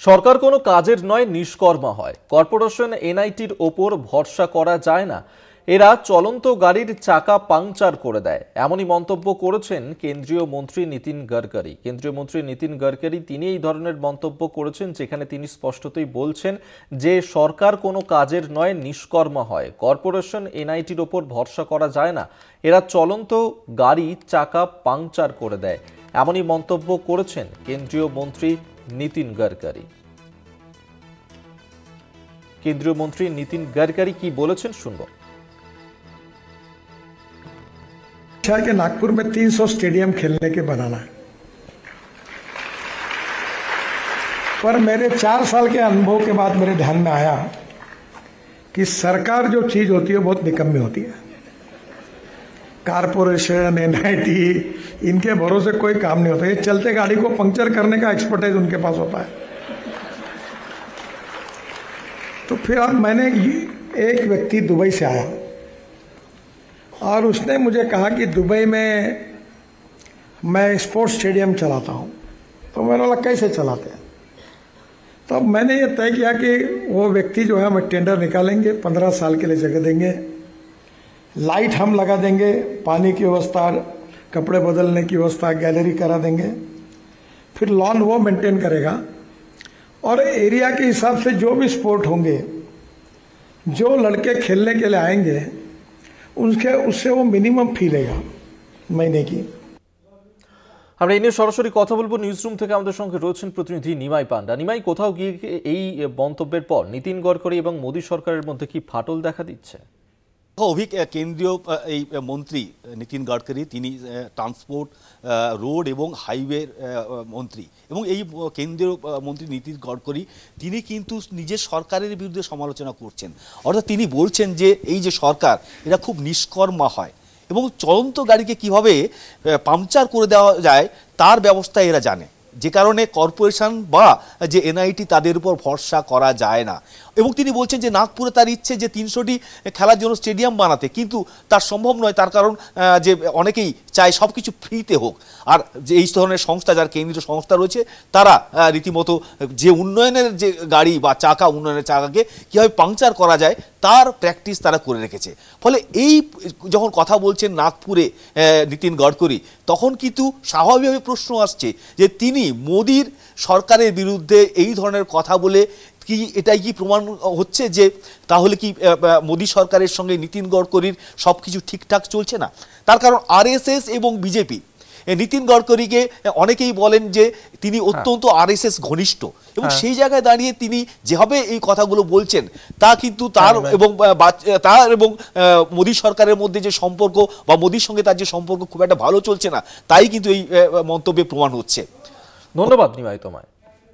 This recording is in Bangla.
সরকার কোনো কাজের নয় নিষ্কর্মা হয়। কর্পোরেশন এনআইটির ওপর ভরসা করা যায় না। এরা চলন্ত গাড়ির চাকা পাংচার করে দেয়, এমনই মন্তব্য করেছেন কেন্দ্রীয় মন্ত্রী নীতিন গডকরি। কেন্দ্রীয় মন্ত্রী নীতিন গডকরি তিনি এই ধরনের মন্তব্য করেছেন, যেখানে তিনি স্পষ্টতই বলছেন যে সরকার কোনো কাজের নয় নিষ্কর্মা হয়। কর্পোরেশন এনআইটির ওপর ভরসা করা যায় না, এরা চলন্ত গাড়ি চাকা পাংচার করে দেয়, এমনই মন্তব্য করেছেন কেন্দ্রীয় মন্ত্রী নীতিন গডকরি। কেন্দ্রীয় মন্ত্রী নীতিন গডকরি কি বলেছেন শুনবো। कि नागपुर में 300 स्टेडियम खेलने के बनाना है, पर मेरे 4 साल के अनुभव के बाद मेरे ध्यान में आया कि सरकार जो चीज होती है बहुत निकम्मी होती है। कारपोरेशन एनआईटी इनके भरोसे कोई काम नहीं होता। ये चलते गाड़ी को पंक्चर करने का एक्सपर्टाइज उनके पास होता है। तो फिर अब मैंने एक व्यक्ति दुबई से आया और उसने मुझे कहा कि दुबई में मैं स्पोर्ट्स स्टेडियम चलाता हूँ। तो मैंने बोला कैसे चलाते हैं? तो अब मैंने ये तय किया कि वो व्यक्ति जो है हम टेंडर निकालेंगे, 15 साल के लिए जगह देंगे, लाइट हम लगा देंगे, पानी की व्यवस्था, कपड़े बदलने की व्यवस्था, गैलरी करा देंगे, फिर लॉन वो मेंटेन करेगा और एरिया के हिसाब से जो भी स्पोर्ट होंगे, जो लड़के खेलने के लिए आएंगे उससे वो मिनिमम फी लेगा महीने की। আমরা এই নিয়ে সরাসরি কথা বলবো। নিউজরুম থেকে আমাদের সঙ্গে রয়েছেন প্রতিনিধি নিমাই পান্ডা। নিমাই, কোথাও গিয়ে এই মন্তব্যের পর নীতিন গডকরি এবং মোদী সরকারের মধ্যে কি ফাটল দেখা দিচ্ছে? কেন্দ্রীয় এই মন্ত্রী নীতিন গডকরি তিনি ট্রান্সপোর্ট, রোড এবং হাইওয়ে মন্ত্রী, এবং এই কেন্দ্রীয় মন্ত্রী নীতিন গডকরি তিনি কিন্তু নিজের সরকারের বিরুদ্ধে সমালোচনা করছেন। অর্থাৎ তিনি বলছেন যে এই যে সরকার এটা খুব নিষ্কর্মা হয় এবং চলন্ত গাড়িকে কিভাবে পাংচার করে দেওয়া যায় তার ব্যবস্থা এরা জানে, যে কারণে কর্পোরেশন বা যে এনআইটি তাদের উপর ভরসা করা যায় না। এবং তিনি বলছেন যে নাগপুরে তার ইচ্ছে যে 300টি খেলার জন্য স্টেডিয়াম বানাতে, কিন্তু তার সম্ভব নয়, তার কারণ যে অনেকেই চায় সব কিছু ফ্রিতে হোক। আর যে এই ধরনের সংস্থা, যার কেন্দ্রীয় সংস্থা রয়েছে, তারা রীতিমতো যে উন্নয়নের যে গাড়ি বা চাকা, উন্নয়নের চাকাকে কীভাবে পাংচার করা যায় তার প্র্যাকটিস তারা করে রেখেছে। ফলে এই যখন কথা বলছেন নাগপুরে নীতিন গডকরি, তখন কিন্তু স্বাভাবিকভাবে প্রশ্ন আসছে যে তিনি মোদির সরকারের বিরুদ্ধে এই ধরনের কথা বলে কি এটাই কি প্রমাণ হচ্ছে যে তাহলে কি মোদী সরকারের সঙ্গে নীতিন গডকরির সব কিছু ঠিকঠাক চলছে না? তার কারণ আরএসএস এবং বিজেপি নীতিন গডকরিকে অনেকেই বলেন যে তিনি অত্যন্ত আরএসএস ঘনিষ্ঠ, এবং সেই জায়গায় দাঁড়িয়ে তিনি যেভাবে এই কথাগুলো বলছেন তা কিন্তু তার এবং মোদী সরকারের মধ্যে যে সম্পর্ক বা মোদীর সঙ্গে তার যে সম্পর্ক খুব একটা ভালো চলছে না, তাই কিন্তু এই মন্তব্যে প্রমাণ হচ্ছে। ধন্যবাদ নিমাই তোমায়।